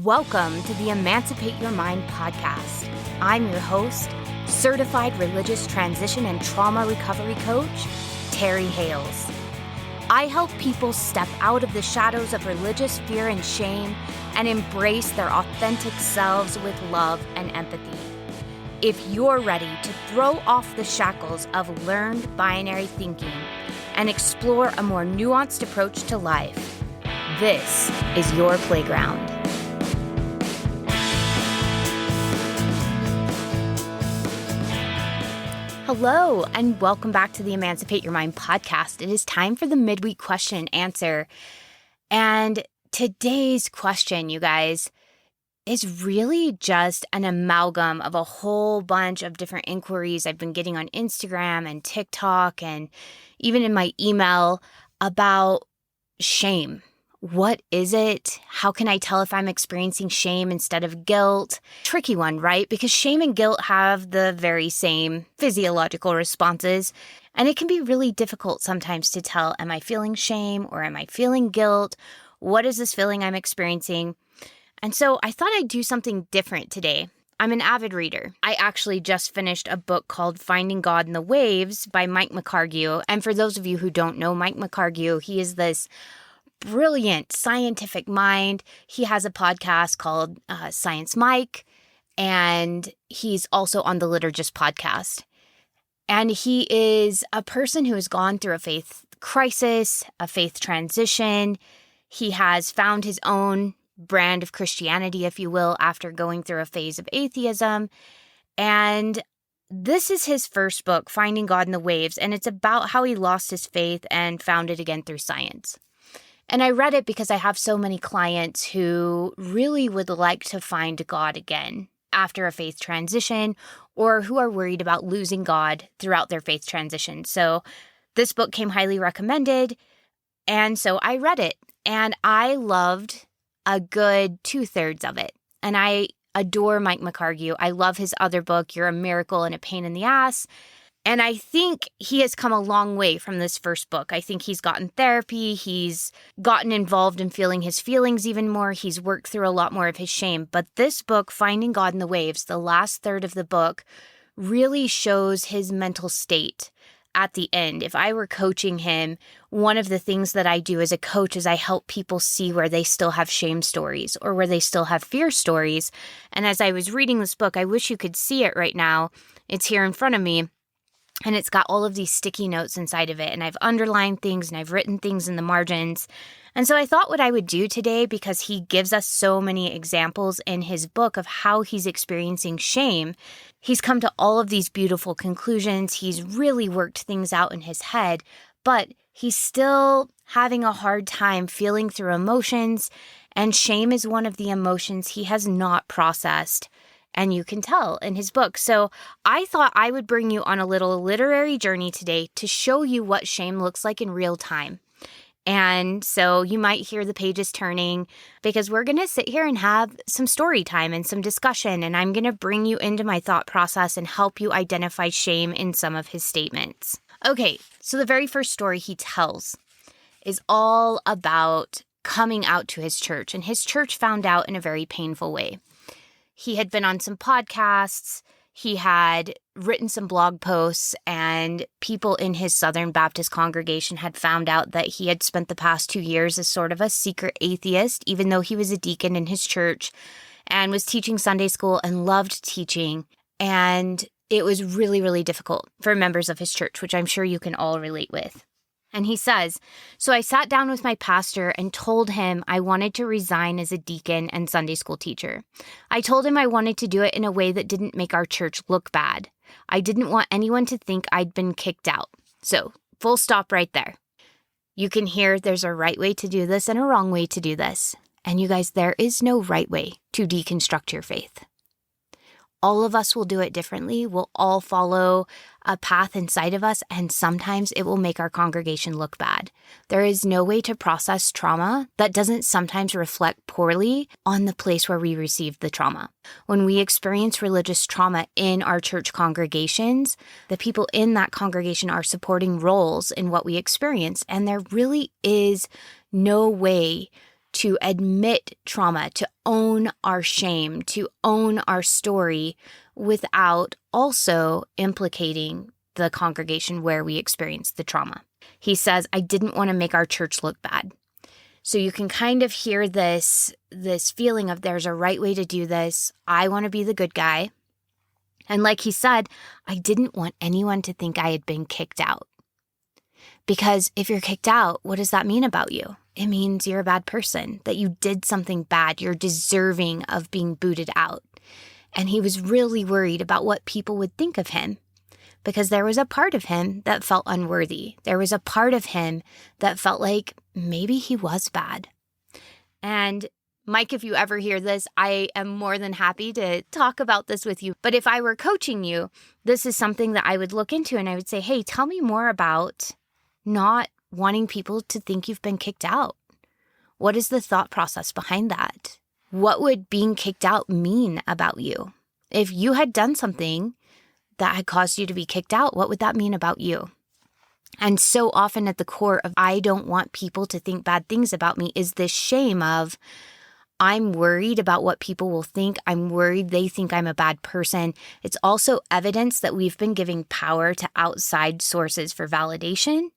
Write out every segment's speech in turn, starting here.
Welcome to the Emancipate Your Mind podcast. I'm your host, certified religious transition and trauma recovery coach, Terry Hales. I help people step out of the shadows of religious fear and shame and embrace their authentic selves with love and empathy. If you're ready to throw off the shackles of learned binary thinking and explore a more nuanced approach to life, this is your playground. Hello, and welcome back to the Emancipate Your Mind podcast. It is time for the midweek question and answer. And today's question, you guys, is really just an amalgam of a whole bunch of different inquiries I've been getting on Instagram and TikTok and even in my email about shame. What is it? How can I tell if I'm experiencing shame instead of guilt? Tricky one, right? Because shame and guilt have the very same physiological responses. And it can be really difficult sometimes to tell, am I feeling shame or am I feeling guilt? What is this feeling I'm experiencing? And so I thought I'd do something different today. I'm an avid reader. I actually just finished a book called Finding God in the Waves by Mike McHargue. And for those of you who don't know Mike McHargue, he is this brilliant scientific mind. He has a podcast called Science Mike, and he's also on the Liturgist podcast. And he is a person who has gone through a faith crisis, a faith transition. He has found his own brand of Christianity, if you will, after going through a phase of atheism. And this is his first book, Finding God in the Waves, and it's about how he lost his faith and found it again through science. And I read it because I have so many clients who really would like to find God again after a faith transition, or who are worried about losing God throughout their faith transition. So this book came highly recommended, and so I read it, and I loved a good 2/3 of it. And I adore Mike McHargue. I love his other book, You're a Miracle and a Pain in the Ass. And I think he has come a long way from this first book. I think he's gotten therapy. He's gotten involved in feeling his feelings even more. He's worked through a lot more of his shame. But this book, Finding God in the Waves, the last third of the book, really shows his mental state at the end. If I were coaching him, one of the things that I do as a coach is I help people see where they still have shame stories or where they still have fear stories. And as I was reading this book, I wish you could see it right now. It's here in front of me. And it's got all of these sticky notes inside of it. And I've underlined things and I've written things in the margins. And so I thought what I would do today, because he gives us so many examples in his book of how he's experiencing shame. He's come to all of these beautiful conclusions. He's really worked things out in his head, but he's still having a hard time feeling through emotions. And shame is one of the emotions he has not processed. And you can tell in his book. So I thought I would bring you on a little literary journey today to show you what shame looks like in real time. And so you might hear the pages turning, because we're going to sit here and have some story time and some discussion. And I'm going to bring you into my thought process and help you identify shame in some of his statements. Okay, so the very first story he tells is all about coming out to his church. And his church found out in a very painful way. He had been on some podcasts, he had written some blog posts, and people in his Southern Baptist congregation had found out that he had spent the past 2 years as sort of a secret atheist, even though he was a deacon in his church and was teaching Sunday school and loved teaching. And it was really, really difficult for members of his church, which I'm sure you can all relate with. And he says, so I sat down with my pastor and told him I wanted to resign as a deacon and Sunday school teacher. I told him I wanted to do it in a way that didn't make our church look bad. I didn't want anyone to think I'd been kicked out. So, full stop right there. You can hear there's a right way to do this and a wrong way to do this. And you guys, there is no right way to deconstruct your faith. All of us will do it differently. We'll all follow a path inside of us, and sometimes it will make our congregation look bad. There is no way to process trauma that doesn't sometimes reflect poorly on the place where we received the trauma. When we experience religious trauma in our church congregations, the people in that congregation are supporting roles in what we experience, and there really is no way to admit trauma, to own our shame, to own our story without also implicating the congregation where we experienced the trauma. He says, I didn't want to make our church look bad. So you can kind of hear this feeling of there's a right way to do this. I want to be the good guy. And like he said, I didn't want anyone to think I had been kicked out. Because if you're kicked out, what does that mean about you? It means you're a bad person, that you did something bad. You're deserving of being booted out. And he was really worried about what people would think of him, because there was a part of him that felt unworthy. There was a part of him that felt like maybe he was bad. And Mike, if you ever hear this, I am more than happy to talk about this with you. But if I were coaching you, this is something that I would look into, and I would say, hey, tell me more about not wanting people to think you've been kicked out. What is the thought process behind that? What would being kicked out mean about you? If you had done something that had caused you to be kicked out, what would that mean about you? And so often at the core of I don't want people to think bad things about me is this shame of I'm worried about what people will think. I'm worried they think I'm a bad person. It's also evidence that we've been giving power to outside sources for validation,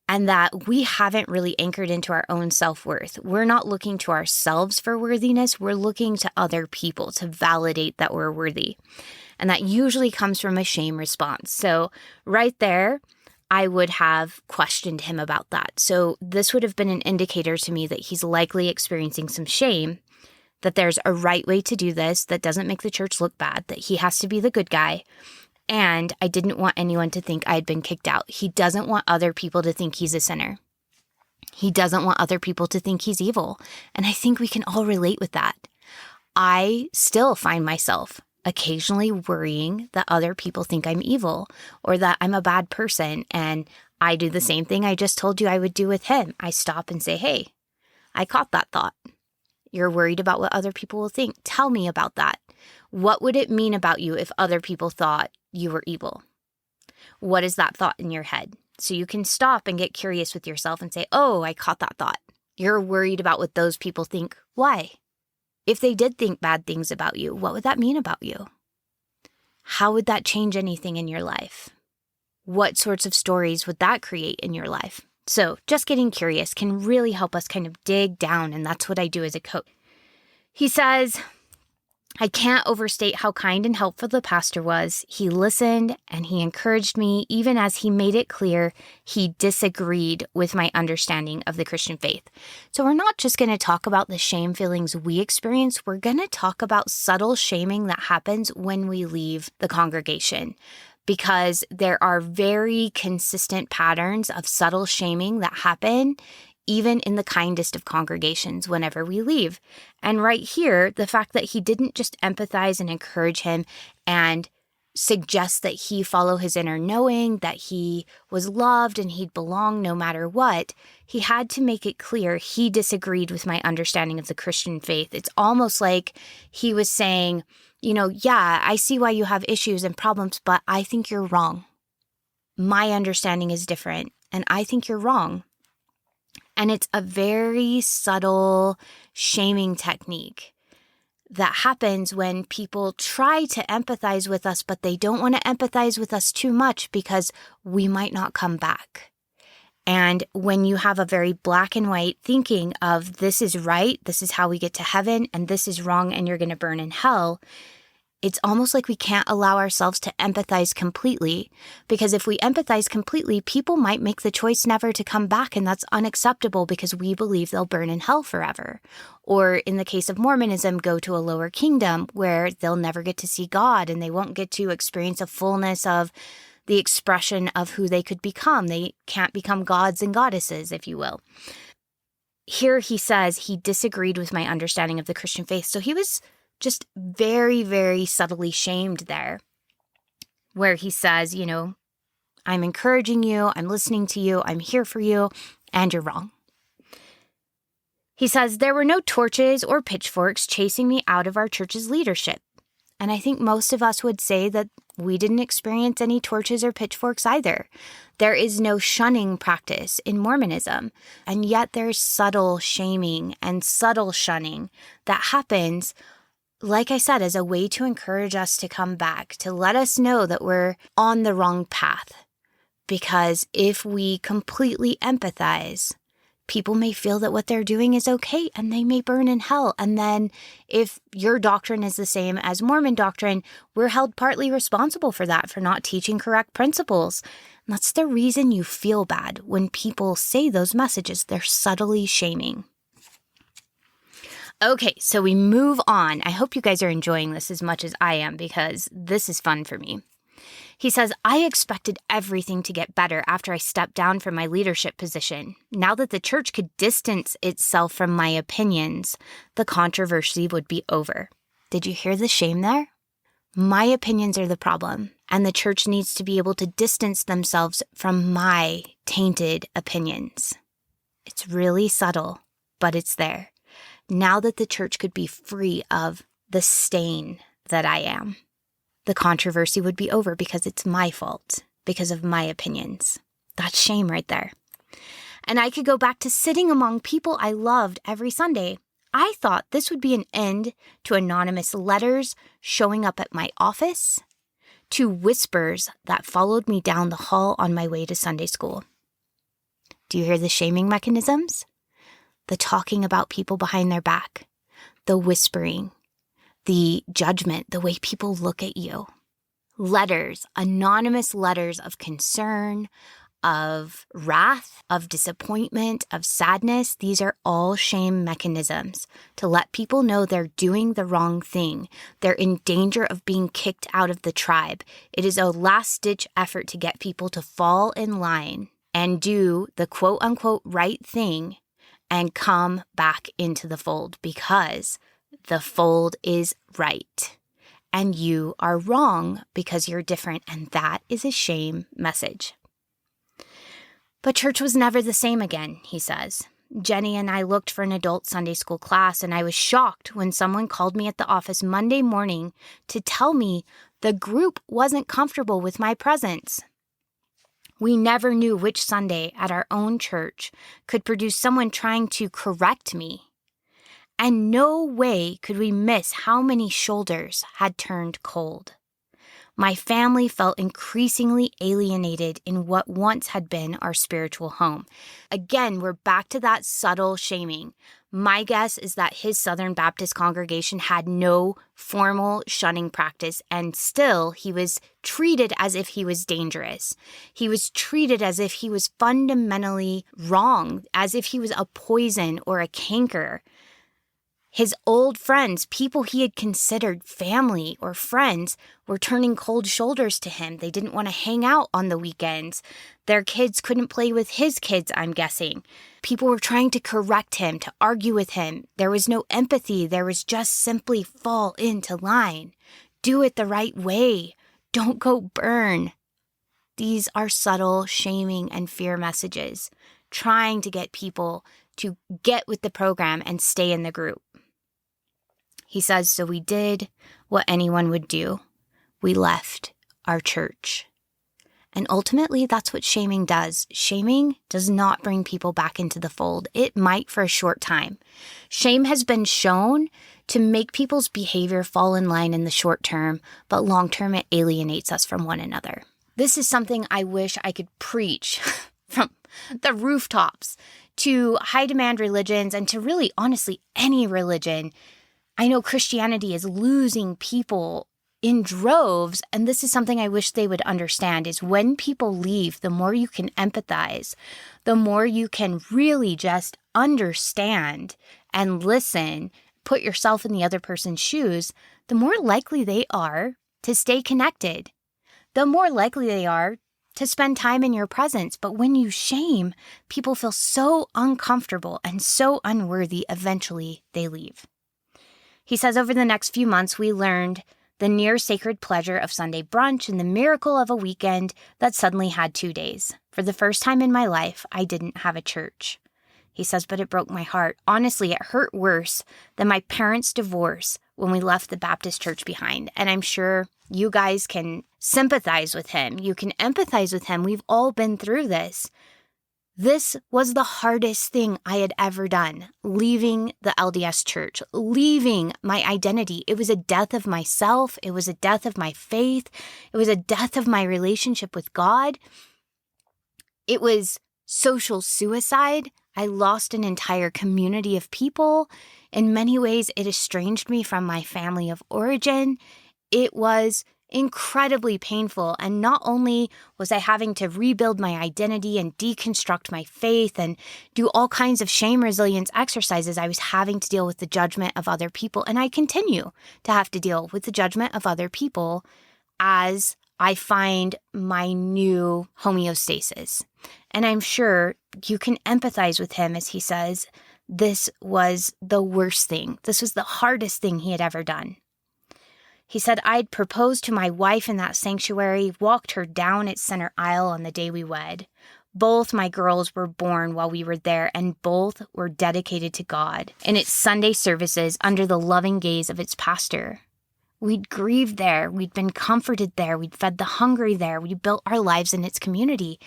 and that we haven't really anchored into our own self-worth. We're not looking to ourselves for worthiness. We're looking to other people to validate that we're worthy. And that usually comes from a shame response. So right there, I would have questioned him about that. So this would have been an indicator to me that he's likely experiencing some shame, that there's a right way to do this that doesn't make the church look bad, that he has to be the good guy. And I didn't want anyone to think I had been kicked out. He doesn't want other people to think he's a sinner. He doesn't want other people to think he's evil. And I think we can all relate with that. I still find myself occasionally worrying that other people think I'm evil or that I'm a bad person. And I do the same thing I just told you I would do with him. I stop and say, hey, I caught that thought. You're worried about what other people will think. Tell me about that. What would it mean about you if other people thought you were evil? What is that thought in your head? So you can stop and get curious with yourself and say, oh, I caught that thought. You're worried about what those people think. Why? If they did think bad things about you, what would that mean about you? How would that change anything in your life? What sorts of stories would that create in your life? So just getting curious can really help us kind of dig down, and that's what I do as a coach. He says, I can't overstate how kind and helpful the pastor was. He listened and he encouraged me, even as he made it clear he disagreed with my understanding of the Christian faith. So we're not just going to talk about the shame feelings we experience. We're going to talk about subtle shaming that happens when we leave the congregation, because there are very consistent patterns of subtle shaming that happen even in the kindest of congregations whenever we leave. And right here, the fact that he didn't just empathize and encourage him and suggest that he follow his inner knowing, that he was loved and he'd belong no matter what, he had to make it clear he disagreed with my understanding of the Christian faith. It's almost like he was saying, yeah, I see why you have issues and problems, but I think you're wrong. My understanding is different, and I think you're wrong. And it's a very subtle shaming technique that happens when people try to empathize with us, but they don't want to empathize with us too much because we might not come back. And when you have a very black and white thinking of this is right, this is how we get to heaven, and this is wrong and you're going to burn in hell, it's almost like we can't allow ourselves to empathize completely, because if we empathize completely, people might make the choice never to come back, and that's unacceptable because we believe they'll burn in hell forever. Or in the case of Mormonism, go to a lower kingdom where they'll never get to see God and they won't get to experience a fullness of the expression of who they could become. They can't become gods and goddesses, if you will. Here he says he disagreed with my understanding of the Christian faith. So he was just very, very subtly shamed there, where he says, I'm encouraging you, I'm listening to you, I'm here for you, and you're wrong. He says, there were no torches or pitchforks chasing me out of our church's leadership. And I think most of us would say that we didn't experience any torches or pitchforks either. There is no shunning practice in Mormonism, and yet there's subtle shaming and subtle shunning that happens, like I said, as a way to encourage us to come back, to let us know that we're on the wrong path. Because if we completely empathize, people may feel that what they're doing is okay and they may burn in hell. And then if your doctrine is the same as Mormon doctrine, we're held partly responsible for that, for not teaching correct principles. And that's the reason you feel bad when people say those messages. They're subtly shaming. Okay, so we move on. I hope you guys are enjoying this as much as I am, because this is fun for me. He says, I expected everything to get better after I stepped down from my leadership position. Now that the church could distance itself from my opinions, the controversy would be over. Did you hear the shame there? My opinions are the problem, and the church needs to be able to distance themselves from my tainted opinions. It's really subtle, but it's there. Now that the church could be free of the stain that I am, the controversy would be over because it's my fault, because of my opinions. That's shame right there. And I could go back to sitting among people I loved every Sunday. I thought this would be an end to anonymous letters showing up at my office, to whispers that followed me down the hall on my way to Sunday school. Do you hear the shaming mechanisms? The talking about people behind their back, the whispering, the judgment, the way people look at you. Letters, anonymous letters of concern, of wrath, of disappointment, of sadness. These are all shame mechanisms to let people know they're doing the wrong thing. They're in danger of being kicked out of the tribe. It is a last-ditch effort to get people to fall in line and do the quote-unquote right thing and come back into the fold, because the fold is right and you are wrong because you're different, and that is a shame message. But church was never the same again, he says. Jenny and I looked for an adult Sunday school class, and I was shocked when someone called me at the office Monday morning to tell me the group wasn't comfortable with my presence. We never knew which Sunday at our own church could produce someone trying to correct me. And no way could we miss how many shoulders had turned cold. My family felt increasingly alienated in what once had been our spiritual home. Again, we're back to that subtle shaming. My guess is that his Southern Baptist congregation had no formal shunning practice, and still he was treated as if he was dangerous. He was treated as if he was fundamentally wrong, as if he was a poison or a canker. His old friends, people he had considered family or friends, were turning cold shoulders to him. They didn't want to hang out on the weekends. Their kids couldn't play with his kids, I'm guessing. People were trying to correct him, to argue with him. There was no empathy. There was just simply fall into line. Do it the right way. Don't go burn. These are subtle shaming and fear messages, trying to get people to get with the program and stay in the group. He says, so we did what anyone would do. We left our church. And ultimately, that's what shaming does. Shaming does not bring people back into the fold. It might for a short time. Shame has been shown to make people's behavior fall in line in the short term, but long term, it alienates us from one another. This is something I wish I could preach from the rooftops to high demand religions and to really, honestly, any religion. I know Christianity is losing people in droves, and this is something I wish they would understand, is when people leave, the more you can empathize, the more you can really just understand and listen, put yourself in the other person's shoes, the more likely they are to stay connected, the more likely they are to spend time in your presence. But when you shame, people feel so uncomfortable and so unworthy, eventually they leave. He says over the next few months, we learned the near sacred pleasure of Sunday brunch and the miracle of a weekend that suddenly had 2 days. For the first time in my life, I didn't have a church. He says, but it broke my heart. Honestly, it hurt worse than my parents' divorce when we left the Baptist church behind. And I'm sure you guys can sympathize with him. You can empathize with him. We've all been through this. This was the hardest thing I had ever done, leaving the LDS church, leaving my identity. It was a death of myself. It was a death of my faith. It was a death of my relationship with God. It was social suicide. I lost an entire community of people. In many ways, it estranged me from my family of origin. It was incredibly painful. And not only was I having to rebuild my identity and deconstruct my faith and do all kinds of shame resilience exercises, I was having to deal with the judgment of other people. And I continue to have to deal with the judgment of other people as I find my new homeostasis. And I'm sure you can empathize with him as he says, this was the worst thing. This was the hardest thing he had ever done. He said, I'd proposed to my wife in that sanctuary, walked her down its center aisle on the day we wed. Both my girls were born while we were there, and both were dedicated to God in its Sunday services under the loving gaze of its pastor. We'd grieved there. We'd been comforted there. We'd fed the hungry there. We built our lives in its community.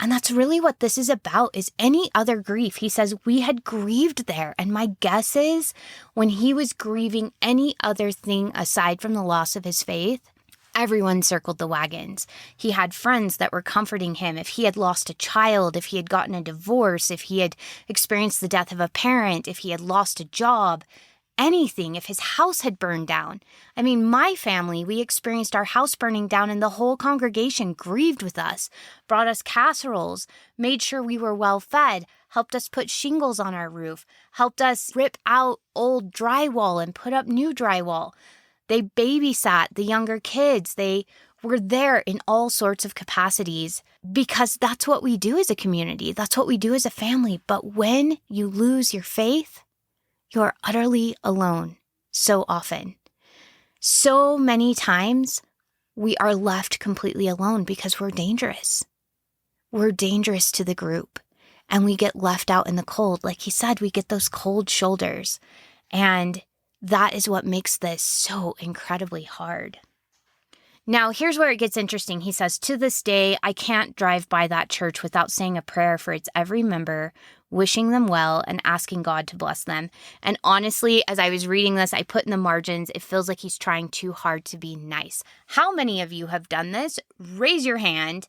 And that's really what this is about, is any other grief. He says we had grieved there. And my guess is when he was grieving any other thing aside from the loss of his faith, everyone circled the wagons. He had friends that were comforting him. If he had lost a child, if he had gotten a divorce, if he had experienced the death of a parent, if he had lost a job, anything, if his house had burned down. I mean, my family, we experienced our house burning down and the whole congregation grieved with us, brought us casseroles, made sure we were well fed, helped us put shingles on our roof, helped us rip out old drywall and put up new drywall. They babysat the younger kids. They were there in all sorts of capacities because that's what we do as a community. That's what we do as a family. But when you lose your faith, you are utterly alone so often. So many times we are left completely alone because we're dangerous. We're dangerous to the group and we get left out in the cold. Like he said, we get those cold shoulders. And that is what makes this so incredibly hard. Now, here's where it gets interesting. He says, to this day, I can't drive by that church without saying a prayer for its every member, wishing them well and asking God to bless them. And honestly, as I was reading this, I put in the margins, it feels like he's trying too hard to be nice. How many of you have done this? Raise your hand.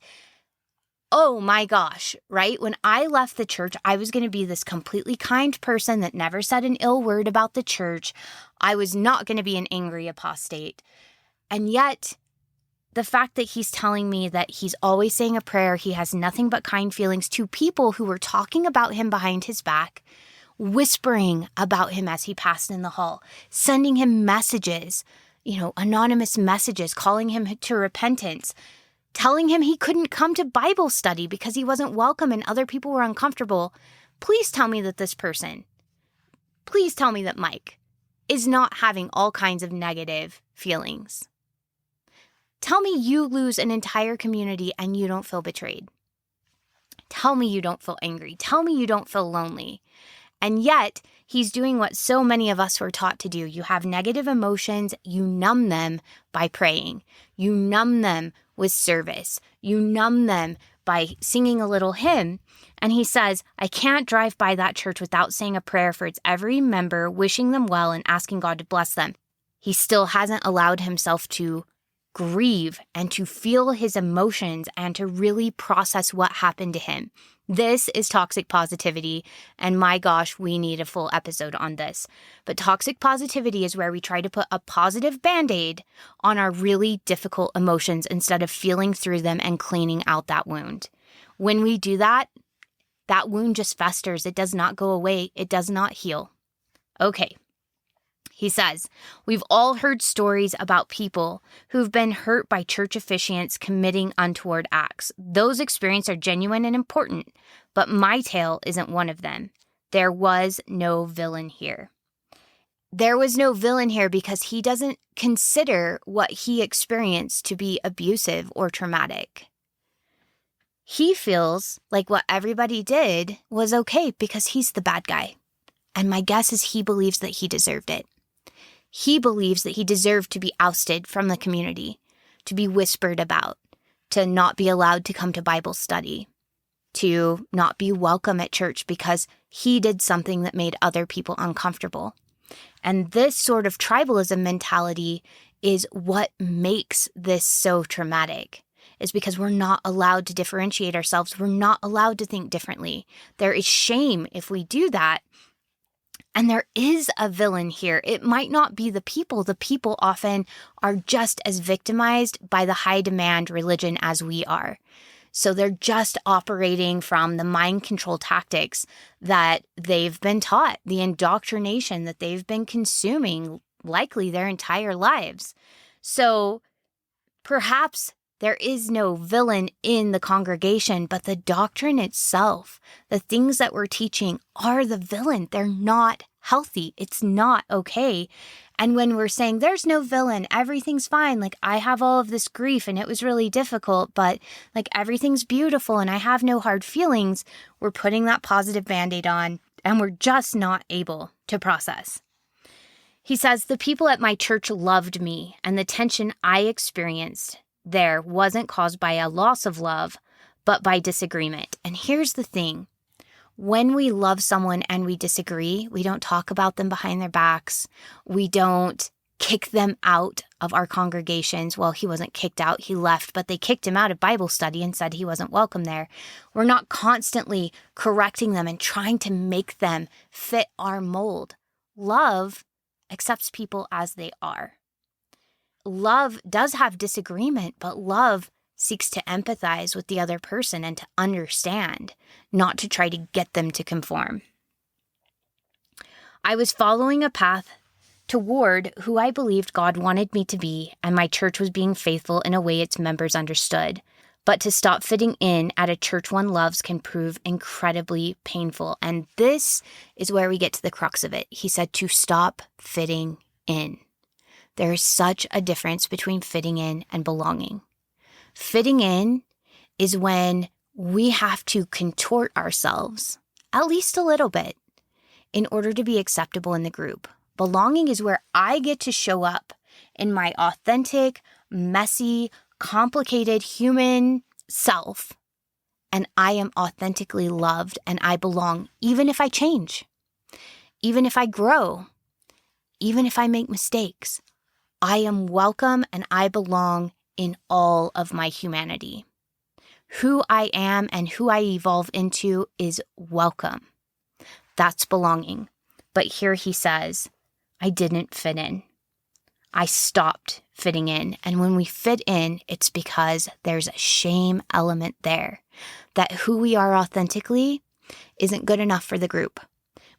Oh my gosh, right? When I left the church, I was going to be this completely kind person that never said an ill word about the church. I was not going to be an angry apostate. And yet, the fact that he's telling me that he's always saying a prayer, he has nothing but kind feelings to people who were talking about him behind his back, whispering about him as he passed in the hall, sending him messages, anonymous messages, calling him to repentance, telling him he couldn't come to Bible study because he wasn't welcome and other people were uncomfortable. Please tell me that this person, please tell me that Mike is not having all kinds of negative feelings. Tell me you lose an entire community and you don't feel betrayed. Tell me you don't feel angry. Tell me you don't feel lonely. And yet, he's doing what so many of us were taught to do. You have negative emotions, you numb them by praying. You numb them with service. You numb them by singing a little hymn. And he says, I can't drive by that church without saying a prayer for its every member, wishing them well and asking God to bless them. He still hasn't allowed himself to grieve and to feel his emotions and to really process what happened to him. This is toxic positivity. And my gosh, we need a full episode on this. But toxic positivity is where we try to put a positive Band-Aid on our really difficult emotions instead of feeling through them and cleaning out that wound. When we do that, that wound just festers. It does not go away. It does not heal. Okay. He says, we've all heard stories about people who've been hurt by church officiants committing untoward acts. Those experiences are genuine and important, but my tale isn't one of them. There was no villain here. There was no villain here because he doesn't consider what he experienced to be abusive or traumatic. He feels like what everybody did was okay because he's the bad guy. And my guess is he believes that he deserved it. He believes that he deserved to be ousted from the community, to be whispered about, to not be allowed to come to Bible study, to not be welcome at church because he did something that made other people uncomfortable. And this sort of tribalism mentality is what makes this so traumatic. Is because we're not allowed to differentiate ourselves. We're not allowed to think differently. There is shame if we do that. And there is a villain here. It might not be the people. The people often are just as victimized by the high demand religion as we are. So they're just operating from the mind control tactics that they've been taught, the indoctrination that they've been consuming likely their entire lives. So perhaps there is no villain in the congregation, but the doctrine itself, the things that we're teaching are the villain. They're not healthy. It's not okay. And when we're saying there's no villain, everything's fine. Like I have all of this grief and it was really difficult, but like everything's beautiful and I have no hard feelings, we're putting that positive Band-Aid on and we're just not able to process. He says, the people at my church loved me and the tension I experienced there wasn't caused by a loss of love, but by disagreement. And here's the thing. When we love someone and we disagree, we don't talk about them behind their backs. We don't kick them out of our congregations. Well, he wasn't kicked out, he left, but they kicked him out of Bible study and said he wasn't welcome there. We're not constantly correcting them and trying to make them fit our mold. Love accepts people as they are. Love does have disagreement, but love seeks to empathize with the other person and to understand, not to try to get them to conform. I was following a path toward who I believed God wanted me to be, and my church was being faithful in a way its members understood. But to stop fitting in at a church one loves can prove incredibly painful. And this is where we get to the crux of it. He said to stop fitting in. There is such a difference between fitting in and belonging. Fitting in is when we have to contort ourselves, at least a little bit, in order to be acceptable in the group. Belonging is where I get to show up in my authentic, messy, complicated human self, and I am authentically loved and I belong, even if I change, even if I grow, even if I make mistakes. I am welcome and I belong in all of my humanity. Who I am and who I evolve into is welcome. That's belonging. But here he says, I didn't fit in. I stopped fitting in. And when we fit in, it's because there's a shame element there. That who we are authentically isn't good enough for the group.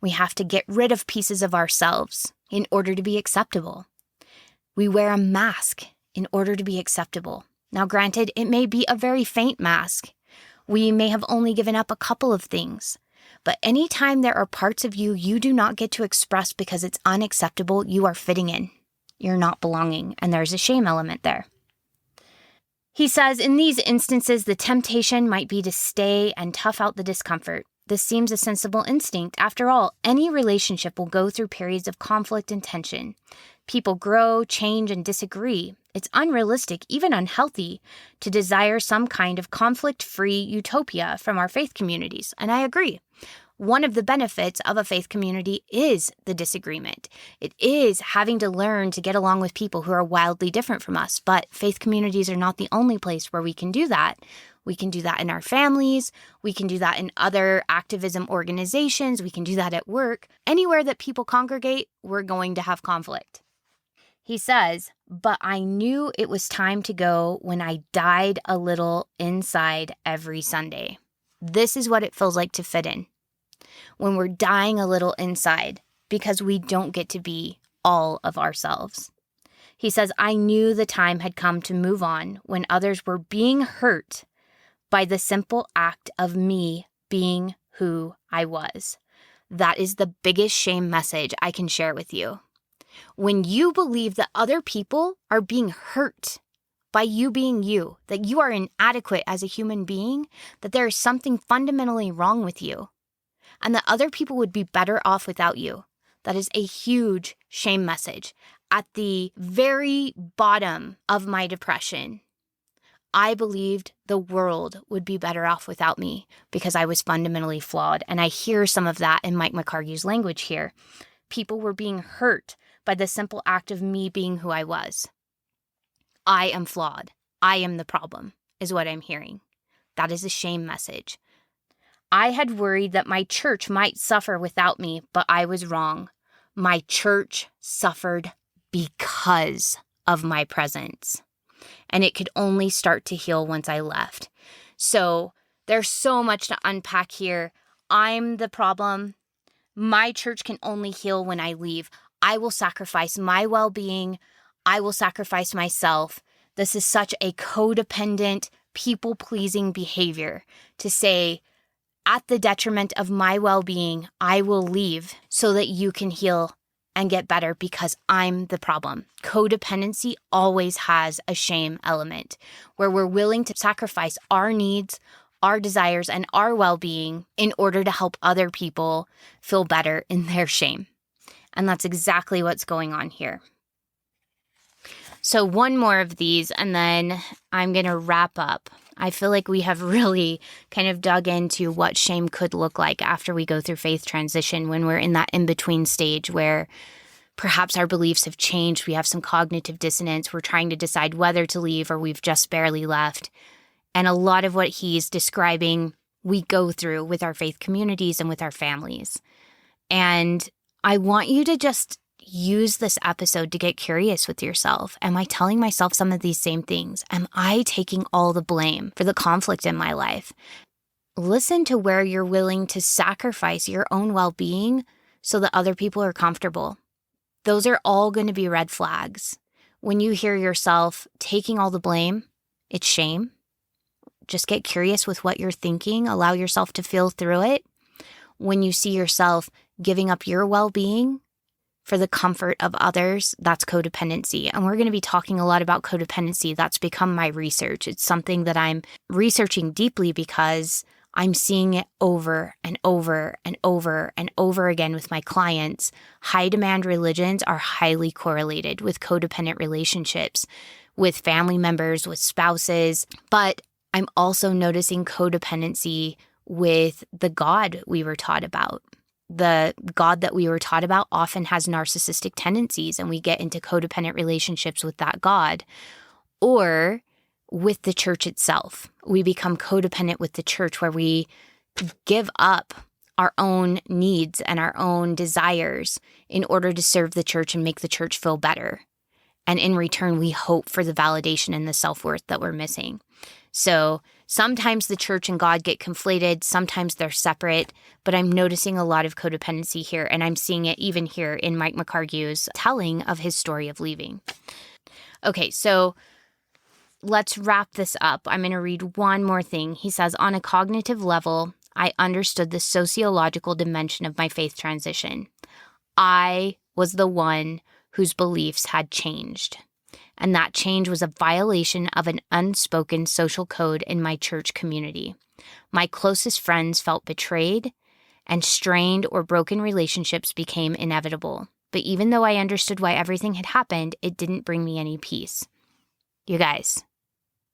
We have to get rid of pieces of ourselves in order to be acceptable. We wear a mask in order to be acceptable. Now, granted, it may be a very faint mask. We may have only given up a couple of things. But anytime there are parts of you do not get to express because it's unacceptable, you are fitting in. You're not belonging, and there's a shame element there. He says, in these instances, the temptation might be to stay and tough out the discomfort. This seems a sensible instinct. After all, any relationship will go through periods of conflict and tension. People grow, change, and disagree. It's unrealistic, even unhealthy, to desire some kind of conflict-free utopia from our faith communities, and I agree. One of the benefits of a faith community is the disagreement. It is having to learn to get along with people who are wildly different from us, but faith communities are not the only place where we can do that. We can do that in our families. We can do that in other activism organizations. We can do that at work. Anywhere that people congregate, we're going to have conflict. He says, but I knew it was time to go when I died a little inside every Sunday. This is what it feels like to fit in. When we're dying a little inside because we don't get to be all of ourselves. He says, I knew the time had come to move on when others were being hurt by the simple act of me being who I was. That is the biggest shame message I can share with you. When you believe that other people are being hurt by you being you, that you are inadequate as a human being, that there is something fundamentally wrong with you, and that other people would be better off without you. That is a huge shame message. At the very bottom of my depression, I believed the world would be better off without me because I was fundamentally flawed. And I hear some of that in Mike McHargue's language here. People were being hurt by the simple act of me being who I was. I am flawed. I am the problem, is what I'm hearing. That is a shame message. I had worried that my church might suffer without me, but I was wrong. My church suffered because of my presence. And it could only start to heal once I left. So there's so much to unpack here. I'm the problem. My church can only heal when I leave. I will sacrifice my well-being. I will sacrifice myself. This is such a codependent, people-pleasing behavior to say, at the detriment of my well-being, I will leave so that you can heal and get better because I'm the problem. Codependency always has a shame element where we're willing to sacrifice our needs, our desires, and our well-being in order to help other people feel better in their shame. And that's exactly what's going on here. So one more of these, and then I'm going to wrap up. I feel like we have really kind of dug into what shame could look like after we go through faith transition when we're in that in-between stage where perhaps our beliefs have changed. We have some cognitive dissonance. We're trying to decide whether to leave or we've just barely left. And a lot of what he's describing, we go through with our faith communities and with our families. And I want you to just use this episode to get curious with yourself. Am I telling myself some of these same things? Am I taking all the blame for the conflict in my life? Listen to where you're willing to sacrifice your own well-being so that other people are comfortable. Those are all going to be red flags. When you hear yourself taking all the blame, it's shame. Just get curious with what you're thinking. Allow yourself to feel through it. When you see yourself giving up your well-being for the comfort of others, that's codependency. And we're going to be talking a lot about codependency. That's become my research. It's something that I'm researching deeply because I'm seeing it over and over and over and over again with my clients. High demand religions are highly correlated with codependent relationships, with family members, with spouses. But I'm also noticing codependency with the God we were taught about. The God that we were taught about often has narcissistic tendencies, and we get into codependent relationships with that God. Or with the church itself. We become codependent with the church where we give up our own needs and our own desires in order to serve the church and make the church feel better. And in return, we hope for the validation and the self-worth that we're missing. So sometimes the church and God get conflated. Sometimes they're separate. But I'm noticing a lot of codependency here. And I'm seeing it even here in Mike McHargue's telling of his story of leaving. Okay, so let's wrap this up. I'm going to read one more thing. He says, on a cognitive level, I understood the sociological dimension of my faith transition. I was the one whose beliefs had changed. And that change was a violation of an unspoken social code in my church community. My closest friends felt betrayed, and strained or broken relationships became inevitable. But even though I understood why everything had happened, it didn't bring me any peace. You guys,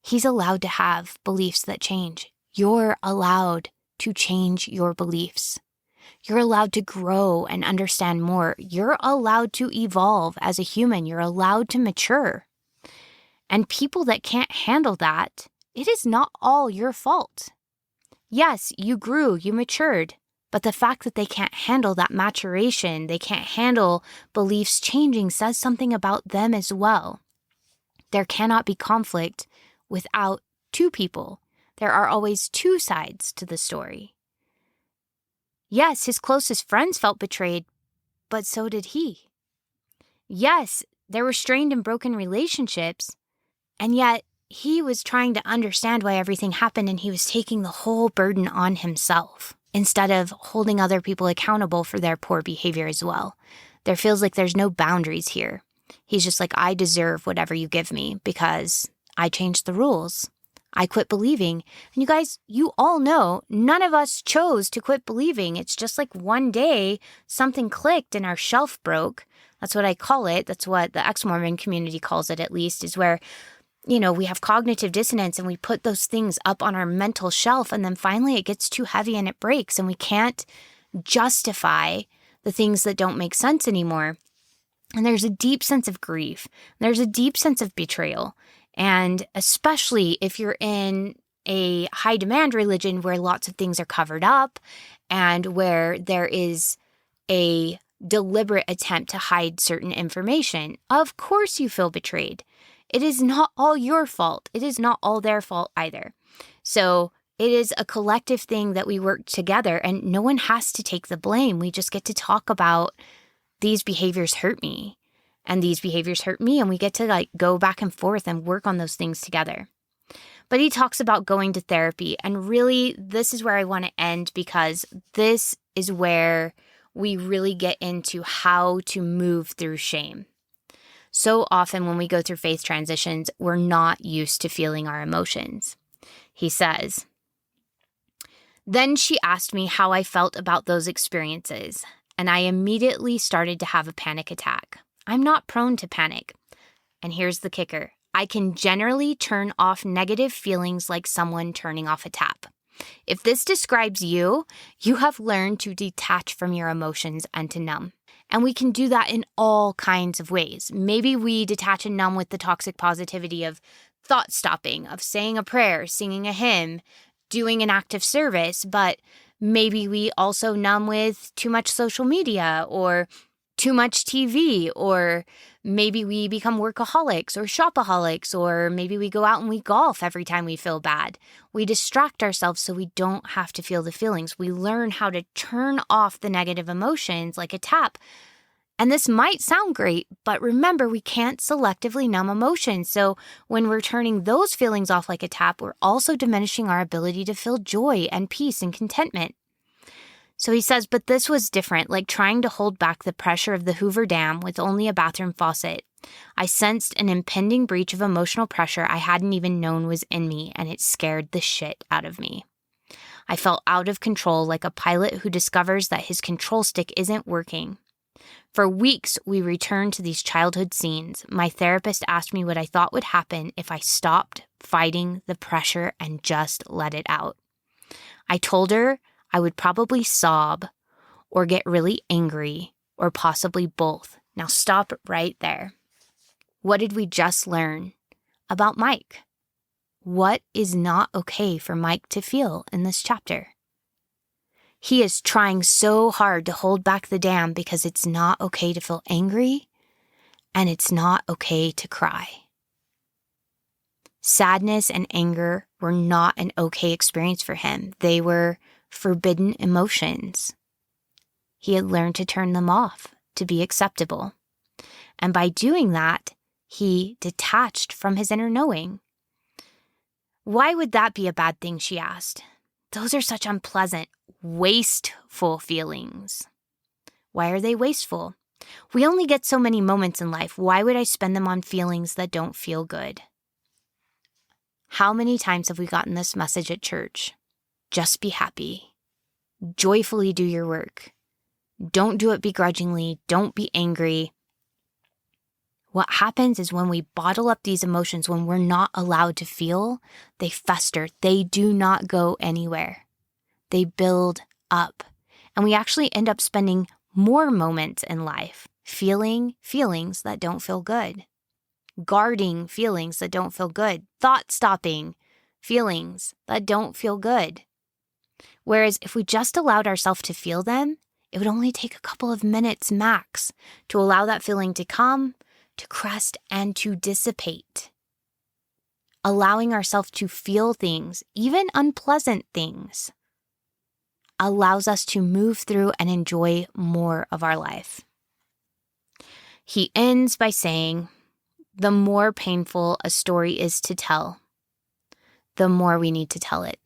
he's allowed to have beliefs that change. You're allowed to change your beliefs. You're allowed to grow and understand more. You're allowed to evolve as a human. You're allowed to mature. And people that can't handle that, it is not all your fault. Yes, you grew, you matured, but the fact that they can't handle that maturation, they can't handle beliefs changing says something about them as well. There cannot be conflict without two people. There are always two sides to the story. Yes, his closest friends felt betrayed, but so did he. Yes, there were strained and broken relationships, and yet he was trying to understand why everything happened, and he was taking the whole burden on himself instead of holding other people accountable for their poor behavior as well. There feels like there's no boundaries here. He's just like, I deserve whatever you give me because I changed the rules. I quit believing. And you guys, you all know none of us chose to quit believing. It's just like one day something clicked and our shelf broke. That's what I call it. That's what the ex-Mormon community calls it, at least, is where, we have cognitive dissonance and we put those things up on our mental shelf. And then finally it gets too heavy and it breaks and we can't justify the things that don't make sense anymore. And there's a deep sense of grief. There's a deep sense of betrayal. And especially if you're in a high demand religion where lots of things are covered up and where there is a deliberate attempt to hide certain information, of course you feel betrayed. It is not all your fault. It is not all their fault either. So it is a collective thing that we work together and no one has to take the blame. We just get to talk about these behaviors hurt me and these behaviors hurt me. And we get to go back and forth and work on those things together. But he talks about going to therapy. And really, this is where I want to end because this is where we really get into how to move through shame. So often when we go through faith transitions, we're not used to feeling our emotions. He says, "Then she asked me how I felt about those experiences, and I immediately started to have a panic attack. I'm not prone to panic. And here's the kicker. I can generally turn off negative feelings like someone turning off a tap. If this describes you, you have learned to detach from your emotions and to numb. And we can do that in all kinds of ways. Maybe we detach and numb with the toxic positivity of thought stopping, of saying a prayer, singing a hymn, doing an act of service, but maybe we also numb with too much social media or too much TV, or maybe we become workaholics or shopaholics, or maybe we go out and we golf every time we feel bad. We distract ourselves so we don't have to feel the feelings. We learn how to turn off the negative emotions like a tap. And this might sound great, but remember, we can't selectively numb emotions. So when we're turning those feelings off like a tap, we're also diminishing our ability to feel joy and peace and contentment. So he says, but this was different, like trying to hold back the pressure of the Hoover Dam with only a bathroom faucet. I sensed an impending breach of emotional pressure I hadn't even known was in me, and it scared the shit out of me. I felt out of control, like a pilot who discovers that his control stick isn't working. For weeks, we returned to these childhood scenes. My therapist asked me what I thought would happen if I stopped fighting the pressure and just let it out. I told her I would probably sob or get really angry or possibly both. Now stop right there. What did we just learn about Mike? What is not okay for Mike to feel in this chapter? He is trying so hard to hold back the dam because it's not okay to feel angry and it's not okay to cry. Sadness and anger were not an okay experience for him. They were forbidden emotions. He had learned to turn them off to be acceptable. And by doing that, he detached from his inner knowing. Why would that be a bad thing, she asked. Those are such unpleasant, wasteful feelings. Why are they wasteful? We only get so many moments in life. Why would I spend them on feelings that don't feel good? How many times have we gotten this message at church? Just be happy. Joyfully do your work. Don't do it begrudgingly. Don't be angry. What happens is when we bottle up these emotions, when we're not allowed to feel, they fester. They do not go anywhere. They build up. And we actually end up spending more moments in life feeling feelings that don't feel good, guarding feelings that don't feel good, thought stopping feelings that don't feel good. Whereas if we just allowed ourselves to feel them, it would only take a couple of minutes max to allow that feeling to come, to crest, and to dissipate. Allowing ourselves to feel things, even unpleasant things, allows us to move through and enjoy more of our life. He ends by saying, the more painful a story is to tell, the more we need to tell it.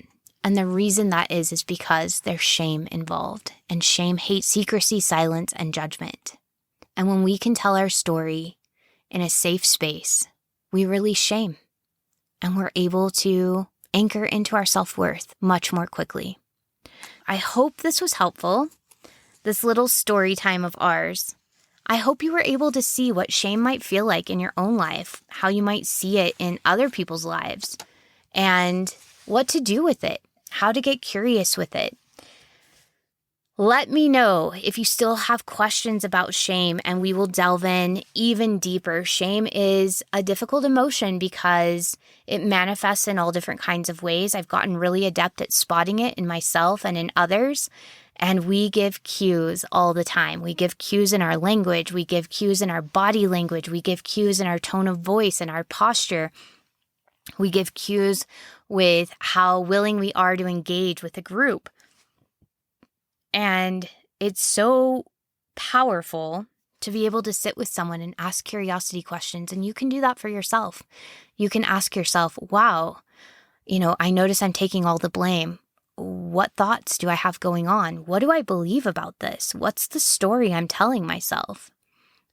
And the reason that is because there's shame involved. And shame hates secrecy, silence, and judgment. And when we can tell our story in a safe space, we release shame. and we're able to anchor into our self-worth much more quickly. I hope this was helpful, this little story time of ours. I hope you were able to see what shame might feel like in your own life, how you might see it in other people's lives, and what to do with it, how to get curious with it. Let me know if you still have questions about shame, and we will delve in even deeper. Shame is a difficult emotion because it manifests in all different kinds of ways. I've gotten really adept at spotting it in myself and in others, and we give cues all the time. We give cues in our language. We give cues in our body language. We give cues in our tone of voice and our posture. We give cues with how willing we are to engage with a group. And it's so powerful to be able to sit with someone and ask curiosity questions. And you can do that for yourself. You can ask yourself, wow, I notice I'm taking all the blame. What thoughts do I have going on? What do I believe about this? What's the story I'm telling myself?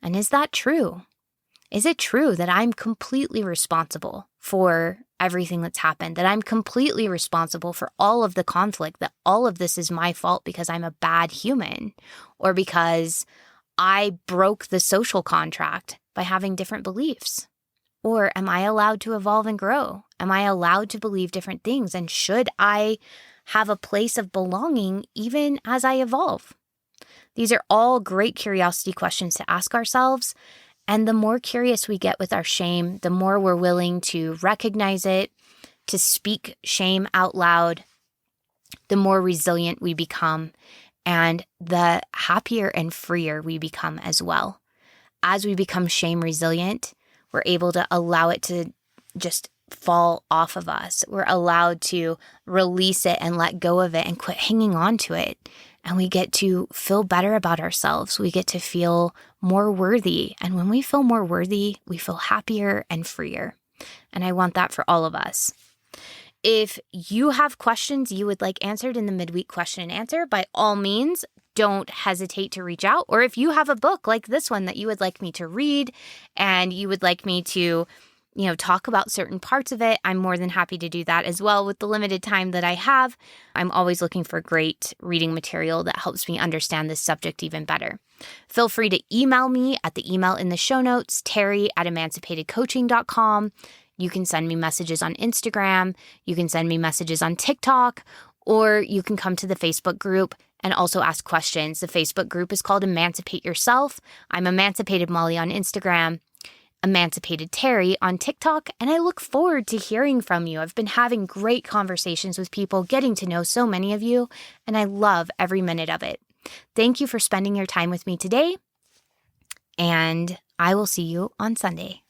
And is that true? Is it true that I'm completely responsible for everything that's happened, that I'm completely responsible for all of the conflict, that all of this is my fault because I'm a bad human, or because I broke the social contract by having different beliefs? Or am I allowed to evolve and grow? Am I allowed to believe different things? And should I have a place of belonging even as I evolve? These are all great curiosity questions to ask ourselves. And the more curious we get with our shame, the more we're willing to recognize it, to speak shame out loud, the more resilient we become, and the happier and freer we become as well. As we become shame resilient, we're able to allow it to just fall off of us. We're allowed to release it and let go of it and quit hanging on to it. And we get to feel better about ourselves. We get to feel more worthy. And when we feel more worthy, we feel happier and freer. And I want that for all of us. If you have questions you would like answered in the midweek question and answer, by all means, don't hesitate to reach out. Or if you have a book like this one that you would like me to read and you would like me to talk about certain parts of it, I'm more than happy to do that as well with the limited time that I have. I'm always looking for great reading material that helps me understand this subject even better. Feel free to email me at the email in the show notes, terry@emancipatedcoaching.com. You can send me messages on Instagram. You can send me messages on TikTok, or you can come to the Facebook group and also ask questions. The Facebook group is called Emancipate Yourself. I'm Emancipated Molly on Instagram, Emancipated Terry on TikTok, and I look forward to hearing from you. I've been having great conversations with people, getting to know so many of you, and I love every minute of it. Thank you for spending your time with me today, and I will see you on Sunday.